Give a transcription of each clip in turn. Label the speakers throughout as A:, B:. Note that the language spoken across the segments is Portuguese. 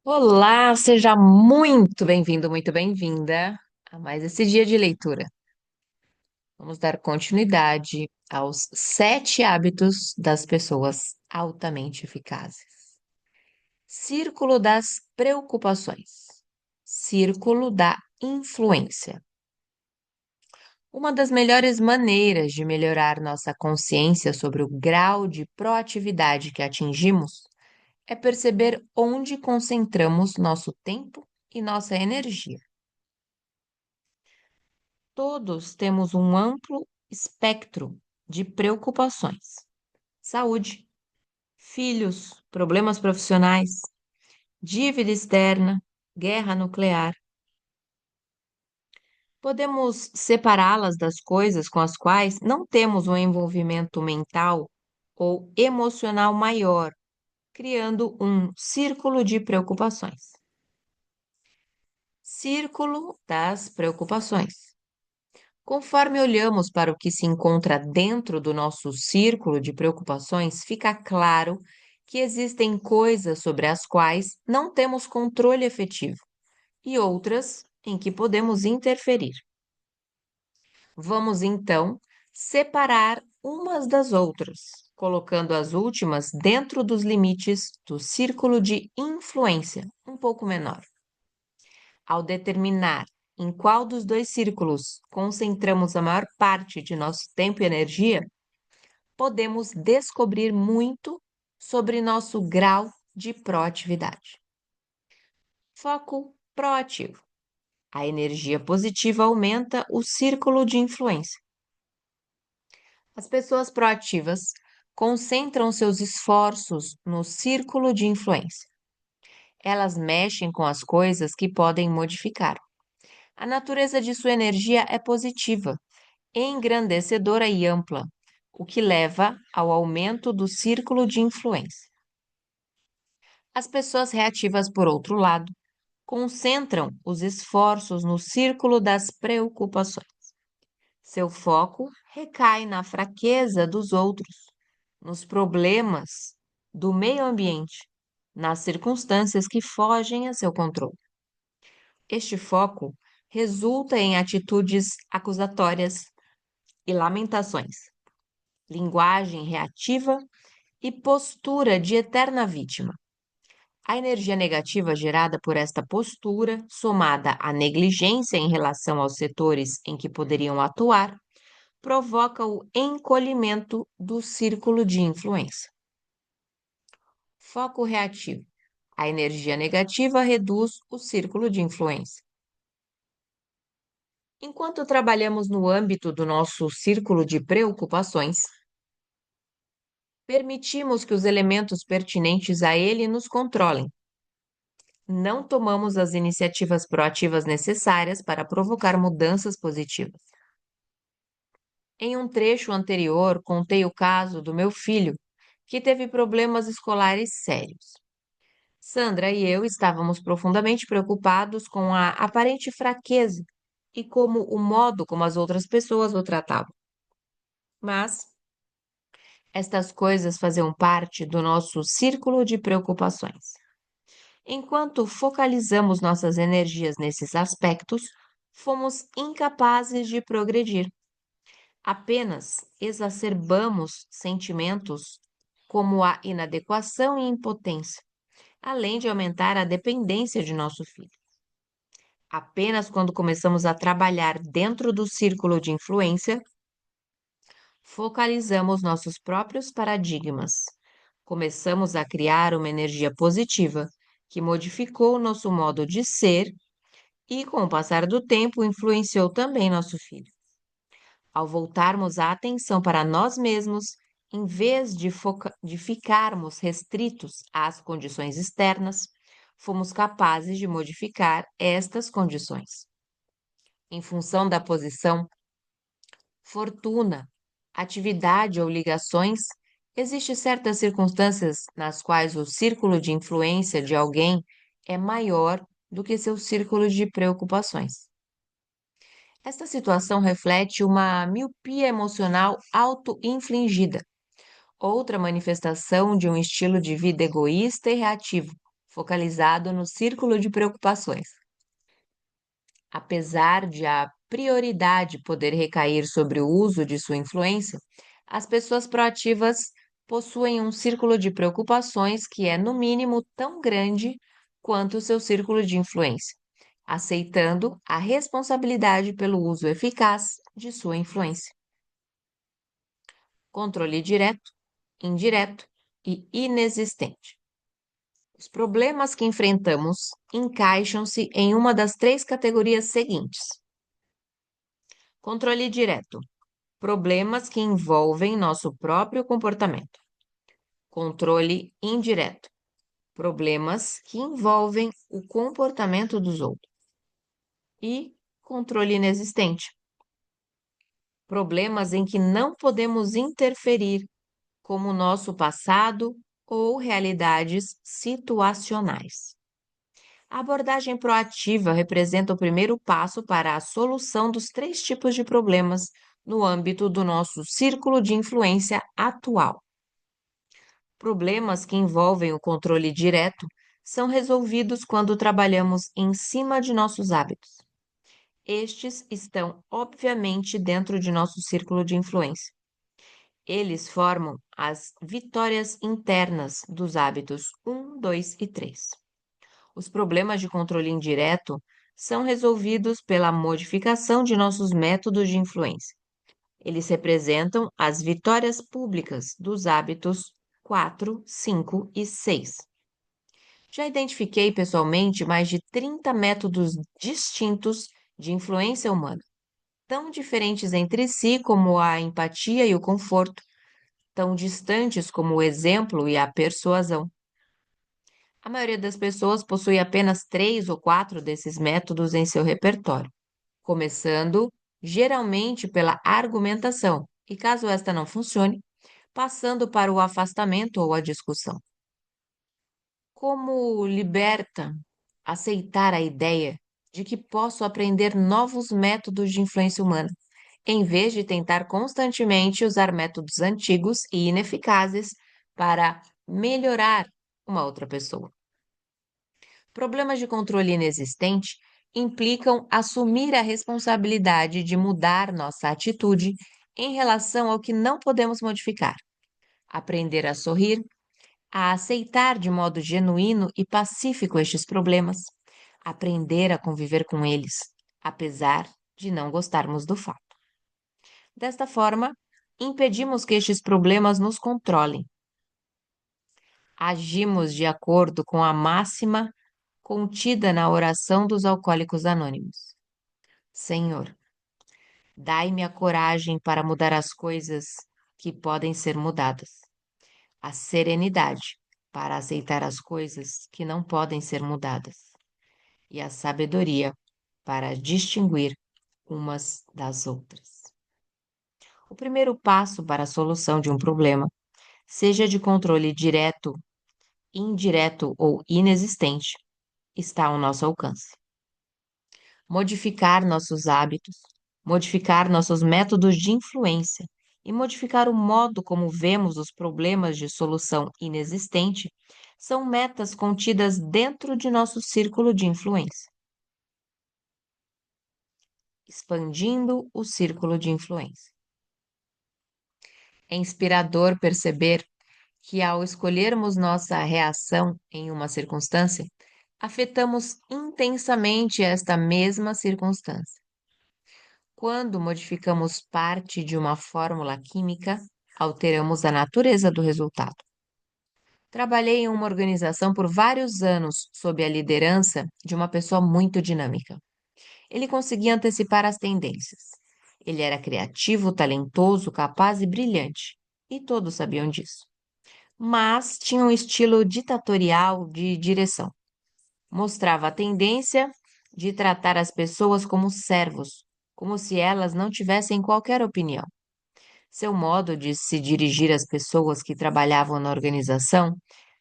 A: Olá, seja muito bem-vindo, muito bem-vinda a mais esse dia de leitura. Vamos dar continuidade aos 7 hábitos das pessoas altamente eficazes. Círculo das preocupações. Círculo da influência. Uma das melhores maneiras de melhorar nossa consciência sobre o grau de proatividade que atingimos é perceber onde concentramos nosso tempo e nossa energia. Todos temos um amplo espectro de preocupações: saúde, filhos, problemas profissionais, dívida externa, guerra nuclear. Podemos separá-las das coisas com as quais não temos um envolvimento mental ou emocional maior, criando um círculo de preocupações. Círculo das preocupações. Conforme olhamos para o que se encontra dentro do nosso círculo de preocupações, fica claro que existem coisas sobre as quais não temos controle efetivo e outras em que podemos interferir. Vamos então separar umas das outras, colocando as últimas dentro dos limites do círculo de influência, um pouco menor. Ao determinar em qual dos dois círculos concentramos a maior parte de nosso tempo e energia, podemos descobrir muito sobre nosso grau de proatividade. Foco proativo. A energia positiva aumenta o círculo de influência. As pessoas proativas concentram seus esforços no círculo de influência. Elas mexem com as coisas que podem modificar. A natureza de sua energia é positiva, engrandecedora e ampla, o que leva ao aumento do círculo de influência. As pessoas reativas, por outro lado, concentram os esforços no círculo das preocupações. Seu foco recai na fraqueza dos outros, nos problemas do meio ambiente, nas circunstâncias que fogem a seu controle. Este foco resulta em atitudes acusatórias e lamentações, linguagem reativa e postura de eterna vítima. A energia negativa gerada por esta postura, somada à negligência em relação aos setores em que poderiam atuar, provoca o encolhimento do círculo de influência. Foco reativo. A energia negativa reduz o círculo de influência. Enquanto trabalhamos no âmbito do nosso círculo de preocupações, permitimos que os elementos pertinentes a ele nos controlem. Não tomamos as iniciativas proativas necessárias para provocar mudanças positivas. Em um trecho anterior, contei o caso do meu filho, que teve problemas escolares sérios. Sandra e eu estávamos profundamente preocupados com a aparente fraqueza e como o modo como as outras pessoas o tratavam. Mas estas coisas faziam parte do nosso círculo de preocupações. Enquanto focalizamos nossas energias nesses aspectos, fomos incapazes de progredir. Apenas exacerbamos sentimentos como a inadequação e impotência, além de aumentar a dependência de nosso filho. Apenas quando começamos a trabalhar dentro do círculo de influência, focalizamos nossos próprios paradigmas. Começamos a criar uma energia positiva que modificou nosso modo de ser e, com o passar do tempo, influenciou também nosso filho. Ao voltarmos a atenção para nós mesmos, em vez de ficarmos restritos às condições externas, fomos capazes de modificar estas condições. Em função da posição, fortuna, atividade ou ligações, existem certas circunstâncias nas quais o círculo de influência de alguém é maior do que seu círculo de preocupações. Esta situação reflete uma miopia emocional auto-infligida, outra manifestação de um estilo de vida egoísta e reativo, focalizado no círculo de preocupações. Apesar de a prioridade poder recair sobre o uso de sua influência, as pessoas proativas possuem um círculo de preocupações que é, no mínimo, tão grande quanto o seu círculo de influência, aceitando a responsabilidade pelo uso eficaz de sua influência. Controle direto, indireto e inexistente. Os problemas que enfrentamos encaixam-se em uma das três categorias seguintes: controle direto, problemas que envolvem nosso próprio comportamento. Controle indireto, problemas que envolvem o comportamento dos outros. E controle inexistente, problemas em que não podemos interferir, como o nosso passado ou realidades situacionais. A abordagem proativa representa o primeiro passo para a solução dos três tipos de problemas no âmbito do nosso círculo de influência atual. Problemas que envolvem o controle direto são resolvidos quando trabalhamos em cima de nossos hábitos. Estes estão, obviamente, dentro de nosso círculo de influência. Eles formam as vitórias internas dos hábitos 1, 2 e 3. Os problemas de controle indireto são resolvidos pela modificação de nossos métodos de influência. Eles representam as vitórias públicas dos hábitos 4, 5 e 6. Já identifiquei pessoalmente mais de 30 métodos distintos de influência humana, tão diferentes entre si como a empatia e o conforto, tão distantes como o exemplo e a persuasão. A maioria das pessoas possui apenas 3 ou 4 desses métodos em seu repertório, começando geralmente pela argumentação, e caso esta não funcione, passando para o afastamento ou a discussão. Como liberta aceitar a ideia de que posso aprender novos métodos de influência humana, em vez de tentar constantemente usar métodos antigos e ineficazes para melhorar uma outra pessoa. Problemas de controle inexistente implicam assumir a responsabilidade de mudar nossa atitude em relação ao que não podemos modificar, aprender a sorrir, a aceitar de modo genuíno e pacífico estes problemas, aprender a conviver com eles, apesar de não gostarmos do fato. Desta forma, impedimos que estes problemas nos controlem. Agimos de acordo com a máxima contida na oração dos Alcoólicos Anônimos. Senhor, dai-me a coragem para mudar as coisas que podem ser mudadas, a serenidade para aceitar as coisas que não podem ser mudadas e a sabedoria para distinguir umas das outras. O primeiro passo para a solução de um problema, seja de controle direto, indireto ou inexistente, está ao nosso alcance. Modificar nossos hábitos, modificar nossos métodos de influência e modificar o modo como vemos os problemas de solução inexistente são metas contidas dentro de nosso círculo de influência. Expandindo o círculo de influência. É inspirador perceber que, ao escolhermos nossa reação em uma circunstância, afetamos intensamente esta mesma circunstância. Quando modificamos parte de uma fórmula química, alteramos a natureza do resultado. Trabalhei em uma organização por vários anos sob a liderança de uma pessoa muito dinâmica. Ele conseguia antecipar as tendências. Ele era criativo, talentoso, capaz e brilhante, e todos sabiam disso. Mas tinha um estilo ditatorial de direção. Mostrava a tendência de tratar as pessoas como servos, como se elas não tivessem qualquer opinião. Seu modo de se dirigir às pessoas que trabalhavam na organização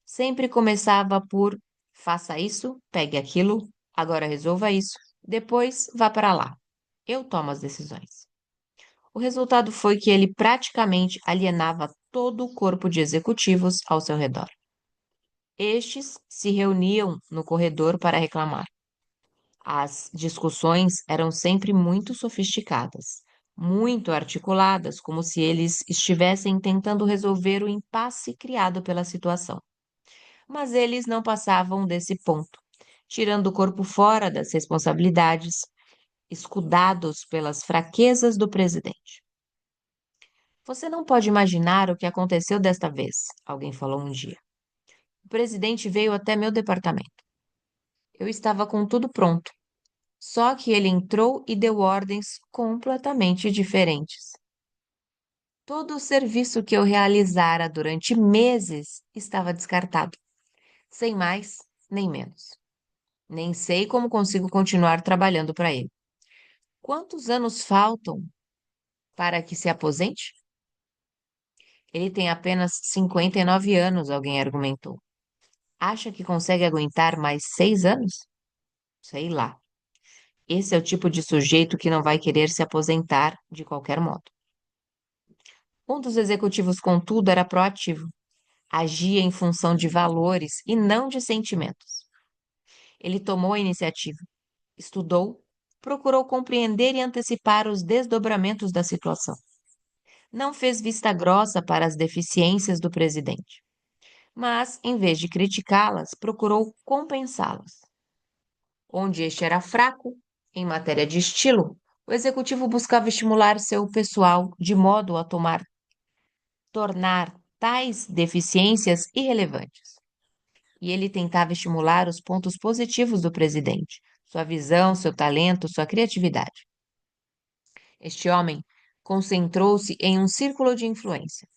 A: sempre começava por: faça isso, pegue aquilo, agora resolva isso, depois vá para lá. Eu tomo as decisões. O resultado foi que ele praticamente alienava todo o corpo de executivos ao seu redor. Estes se reuniam no corredor para reclamar. As discussões eram sempre muito sofisticadas, muito articuladas, como se eles estivessem tentando resolver o impasse criado pela situação. Mas eles não passavam desse ponto, tirando o corpo fora das responsabilidades, escudados pelas fraquezas do presidente. Você não pode imaginar o que aconteceu desta vez, alguém falou um dia. O presidente veio até meu departamento. Eu estava com tudo pronto, só que ele entrou e deu ordens completamente diferentes. Todo o serviço que eu realizara durante meses estava descartado, sem mais nem menos. Nem sei como consigo continuar trabalhando para ele. Quantos anos faltam para que se aposente? Ele tem apenas 59 anos, alguém argumentou. Acha que consegue aguentar mais 6 anos? Sei lá. Esse é o tipo de sujeito que não vai querer se aposentar de qualquer modo. Um dos executivos, contudo, era proativo. Agia em função de valores e não de sentimentos. Ele tomou a iniciativa, estudou, procurou compreender e antecipar os desdobramentos da situação. Não fez vista grossa para as deficiências do presidente, mas, em vez de criticá-las, procurou compensá-las. Onde este era fraco, em matéria de estilo, o executivo buscava estimular seu pessoal de modo a tornar tais deficiências irrelevantes. E ele tentava estimular os pontos positivos do presidente, sua visão, seu talento, sua criatividade. Este homem concentrou-se em um círculo de influência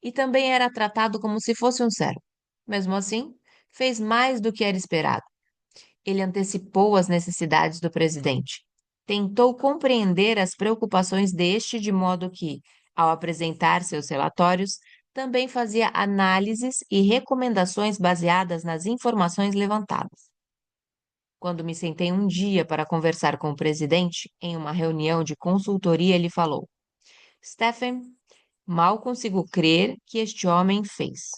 A: e também era tratado como se fosse um servo. Mesmo assim, fez mais do que era esperado. Ele antecipou as necessidades do presidente. Tentou compreender as preocupações deste, de modo que, ao apresentar seus relatórios, também fazia análises e recomendações baseadas nas informações levantadas. Quando me sentei um dia para conversar com o presidente, em uma reunião de consultoria, ele falou: Stephen, mal consigo crer que este homem fez.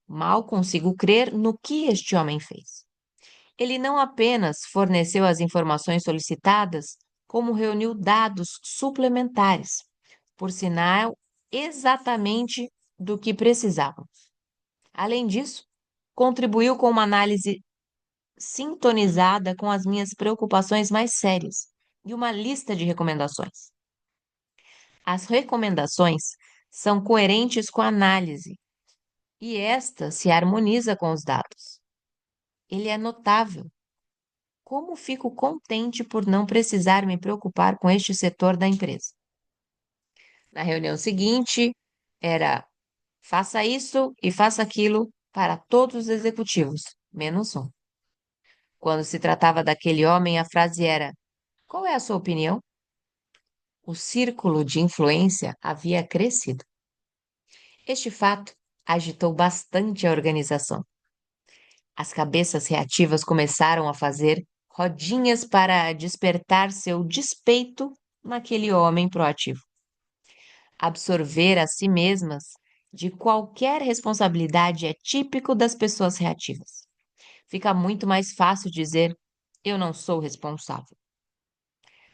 A: Mal consigo crer no que este homem fez. Ele não apenas forneceu as informações solicitadas, como reuniu dados suplementares, por sinal, exatamente do que precisávamos. Além disso, contribuiu com uma análise sintonizada com as minhas preocupações mais sérias e uma lista de recomendações. As recomendações são coerentes com a análise e esta se harmoniza com os dados. Ele é notável. Como fico contente por não precisar me preocupar com este setor da empresa. Na reunião seguinte, era faça isso e faça aquilo para todos os executivos, menos um. Quando se tratava daquele homem, a frase era: qual é a sua opinião? O círculo de influência havia crescido. Este fato agitou bastante a organização. As cabeças reativas começaram a fazer rodinhas para despertar seu despeito naquele homem proativo. Absorver a si mesmas de qualquer responsabilidade é típico das pessoas reativas. Fica muito mais fácil dizer: eu não sou responsável.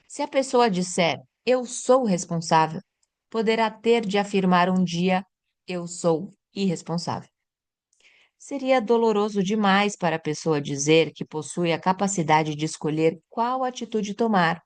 A: Se a pessoa disser: eu sou responsável, poderá ter de afirmar um dia: eu sou irresponsável. Seria doloroso demais para a pessoa dizer que possui a capacidade de escolher qual atitude tomar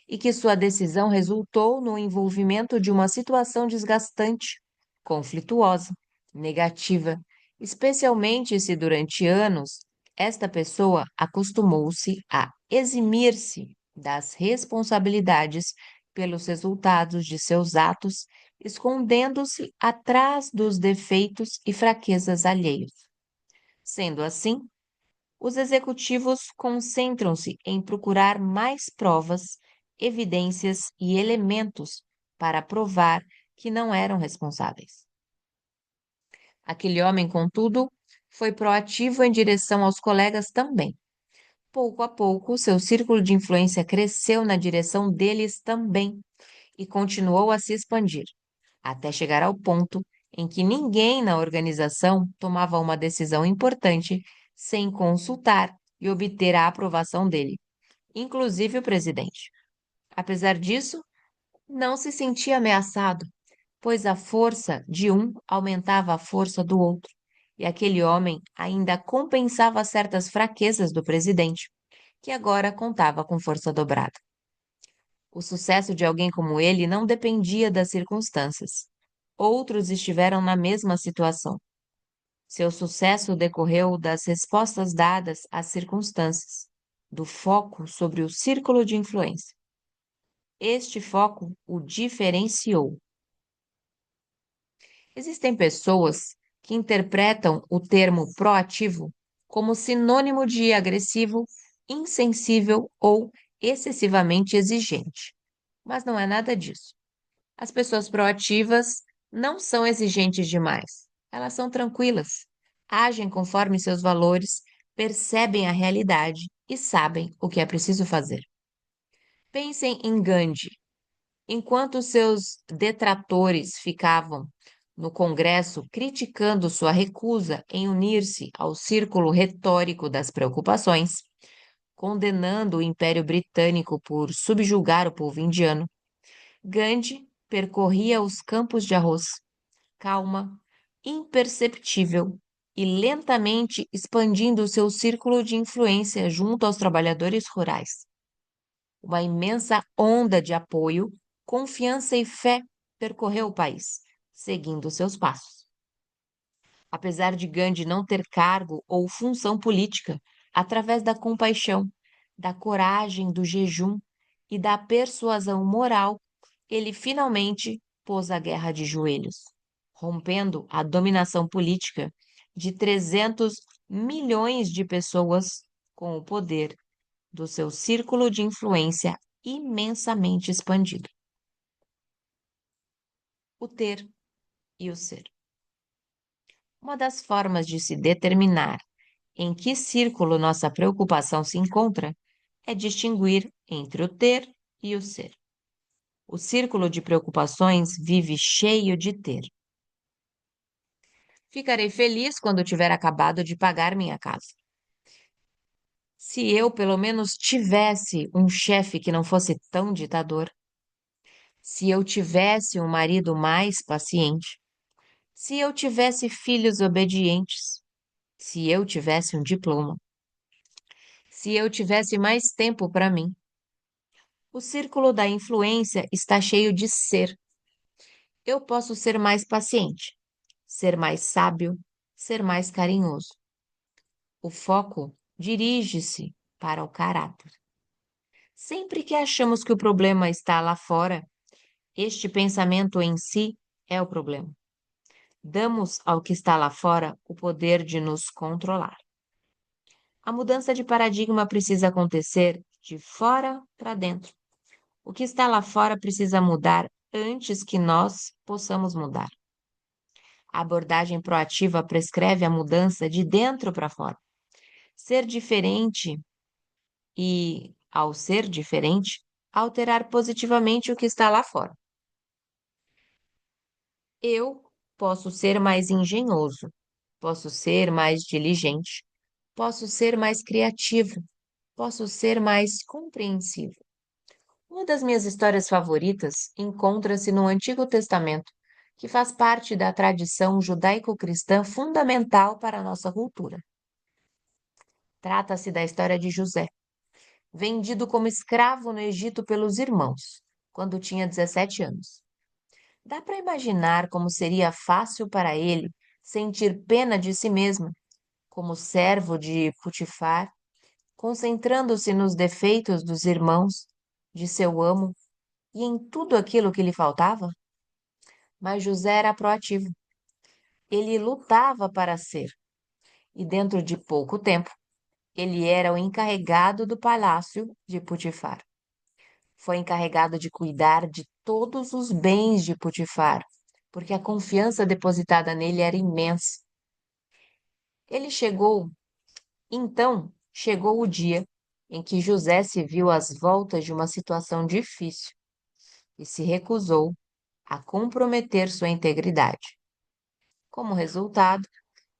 A: e que sua decisão resultou no envolvimento de uma situação desgastante, conflituosa, negativa, especialmente se durante anos esta pessoa acostumou-se a eximir-se das responsabilidades pelos resultados de seus atos, escondendo-se atrás dos defeitos e fraquezas alheios. Sendo assim, os executivos concentram-se em procurar mais provas, evidências e elementos para provar que não eram responsáveis. Aquele homem, contudo, foi proativo em direção aos colegas também. Pouco a pouco, seu círculo de influência cresceu na direção deles também e continuou a se expandir, até chegar ao ponto em que ninguém na organização tomava uma decisão importante sem consultar e obter a aprovação dele, inclusive o presidente. Apesar disso, não se sentia ameaçado, pois a força de um aumentava a força do outro, e aquele homem ainda compensava certas fraquezas do presidente, que agora contava com força dobrada. O sucesso de alguém como ele não dependia das circunstâncias. Outros estiveram na mesma situação. Seu sucesso decorreu das respostas dadas às circunstâncias, do foco sobre o círculo de influência. Este foco o diferenciou. Existem pessoas que interpretam o termo proativo como sinônimo de agressivo, insensível ou excessivamente exigente. Mas não é nada disso. As pessoas proativas não são exigentes demais. Elas são tranquilas, agem conforme seus valores, percebem a realidade e sabem o que é preciso fazer. Pensem em Gandhi. Enquanto seus detratores ficavam no Congresso criticando sua recusa em unir-se ao círculo retórico das preocupações, condenando o Império Britânico por subjugar o povo indiano, Gandhi percorria os campos de arroz, calma, imperceptível e lentamente expandindo seu círculo de influência junto aos trabalhadores rurais. Uma imensa onda de apoio, confiança e fé percorreu o país, seguindo seus passos. Apesar de Gandhi não ter cargo ou função política, através da compaixão, da coragem, do jejum e da persuasão moral, ele finalmente pôs a guerra de joelhos, rompendo a dominação política de 300 milhões de pessoas com o poder do seu círculo de influência imensamente expandido. O ter e o ser. Uma das formas de se determinar em que círculo nossa preocupação se encontra é distinguir entre o ter e o ser. O círculo de preocupações vive cheio de ter. Ficarei feliz quando tiver acabado de pagar minha casa. Se eu, pelo menos, tivesse um chefe que não fosse tão ditador. Se eu tivesse um marido mais paciente. Se eu tivesse filhos obedientes. Se eu tivesse um diploma. Se eu tivesse mais tempo para mim. O círculo da influência está cheio de ser. Eu posso ser mais paciente, ser mais sábio, ser mais carinhoso. O foco dirige-se para o caráter. Sempre que achamos que o problema está lá fora, este pensamento em si é o problema. Damos ao que está lá fora o poder de nos controlar. A mudança de paradigma precisa acontecer de fora para dentro. O que está lá fora precisa mudar antes que nós possamos mudar. A abordagem proativa prescreve a mudança de dentro para fora. Ser diferente e, ao ser diferente, alterar positivamente o que está lá fora. Eu posso ser mais engenhoso, posso ser mais diligente, posso ser mais criativo, posso ser mais compreensivo. Uma das minhas histórias favoritas encontra-se no Antigo Testamento, que faz parte da tradição judaico-cristã fundamental para a nossa cultura. Trata-se da história de José, vendido como escravo no Egito pelos irmãos, quando tinha 17 anos. Dá para imaginar como seria fácil para ele sentir pena de si mesmo, como servo de Putifar, concentrando-se nos defeitos dos irmãos, de seu amo e em tudo aquilo que lhe faltava? Mas José era proativo. Ele lutava para ser, e dentro de pouco tempo, ele era o encarregado do palácio de Putifar. Foi encarregado de cuidar de todos os bens de Putifar, porque a confiança depositada nele era imensa. Ele chegou, então, chegou o dia em que José se viu às voltas de uma situação difícil e se recusou a comprometer sua integridade. Como resultado,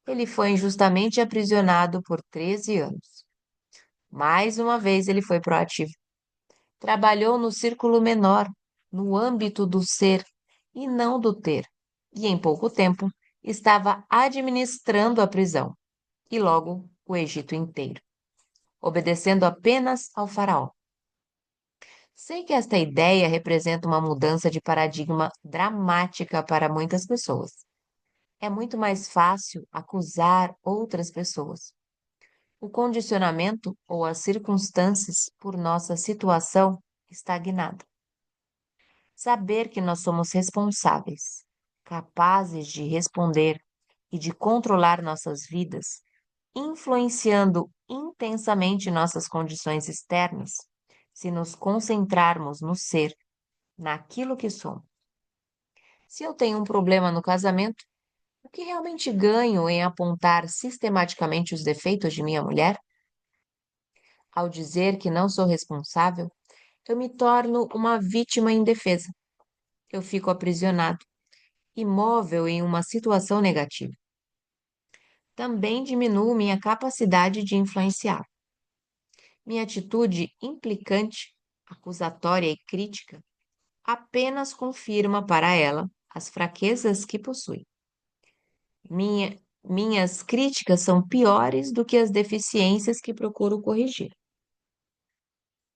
A: ele foi injustamente aprisionado por 13 anos. Mais uma vez, ele foi proativo. Trabalhou no círculo menor, no âmbito do ser e não do ter. E em pouco tempo estava administrando a prisão e logo o Egito inteiro, obedecendo apenas ao faraó. Sei que esta ideia representa uma mudança de paradigma dramática para muitas pessoas. É muito mais fácil acusar outras pessoas. O condicionamento ou as circunstâncias por nossa situação estagnada. Saber que nós somos responsáveis, capazes de responder e de controlar nossas vidas, influenciando intensamente nossas condições externas, se nos concentrarmos no ser, naquilo que somos. Se eu tenho um problema no casamento, o que realmente ganho em apontar sistematicamente os defeitos de minha mulher? Ao dizer que não sou responsável, eu me torno uma vítima indefesa. Eu fico aprisionado, imóvel em uma situação negativa. Também diminuo minha capacidade de influenciar. Minha atitude implicante, acusatória e crítica apenas confirma para ela as fraquezas que possui. Minhas críticas são piores do que as deficiências que procuro corrigir.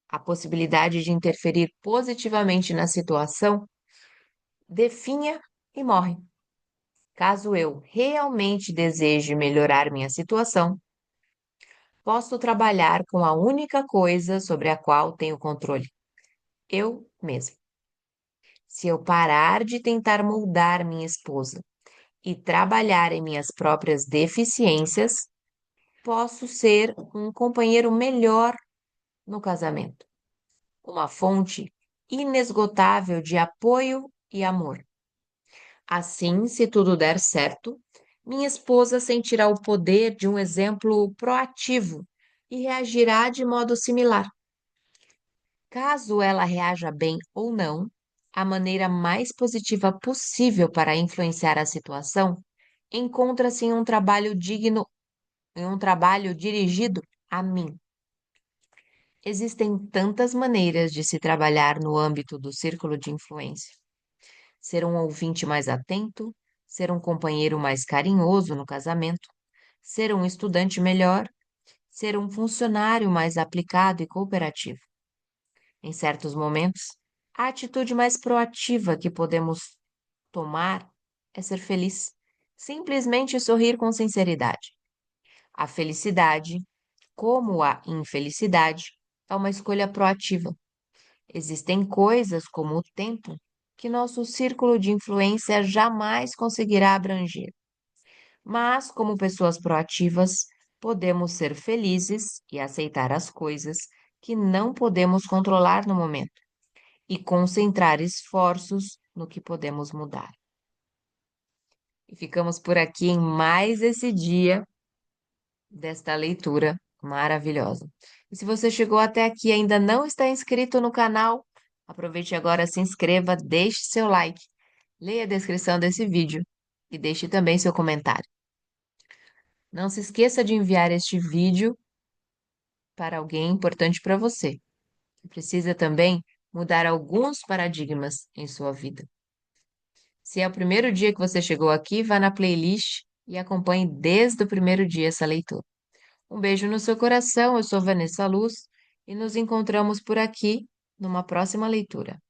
A: A possibilidade de interferir positivamente na situação definha e morre. Caso eu realmente deseje melhorar minha situação, posso trabalhar com a única coisa sobre a qual tenho controle: eu mesmo. Se eu parar de tentar moldar minha esposa e trabalhar em minhas próprias deficiências, posso ser um companheiro melhor no casamento, uma fonte inesgotável de apoio e amor. Assim, se tudo der certo, minha esposa sentirá o poder de um exemplo proativo e reagirá de modo similar. Caso ela reaja bem ou não, a maneira mais positiva possível para influenciar a situação encontra-se em um trabalho digno, em um trabalho dirigido a mim. Existem tantas maneiras de se trabalhar no âmbito do círculo de influência. Ser um ouvinte mais atento, ser um companheiro mais carinhoso no casamento, ser um estudante melhor, ser um funcionário mais aplicado e cooperativo. Em certos momentos, a atitude mais proativa que podemos tomar é ser feliz, simplesmente sorrir com sinceridade. A felicidade, como a infelicidade, é uma escolha proativa. Existem coisas, como o tempo, que nosso círculo de influência jamais conseguirá abranger. Mas, como pessoas proativas, podemos ser felizes e aceitar as coisas que não podemos controlar no momento e concentrar esforços no que podemos mudar. E ficamos por aqui em mais esse dia desta leitura maravilhosa. E se você chegou até aqui e ainda não está inscrito no canal, aproveite agora, se inscreva, deixe seu like, leia a descrição desse vídeo e deixe também seu comentário. Não se esqueça de enviar este vídeo para alguém importante para você, que precisa também mudar alguns paradigmas em sua vida. Se é o primeiro dia que você chegou aqui, vá na playlist e acompanhe desde o primeiro dia essa leitura. Um beijo no seu coração, eu sou Vanessa Luz e nos encontramos por aqui numa próxima leitura.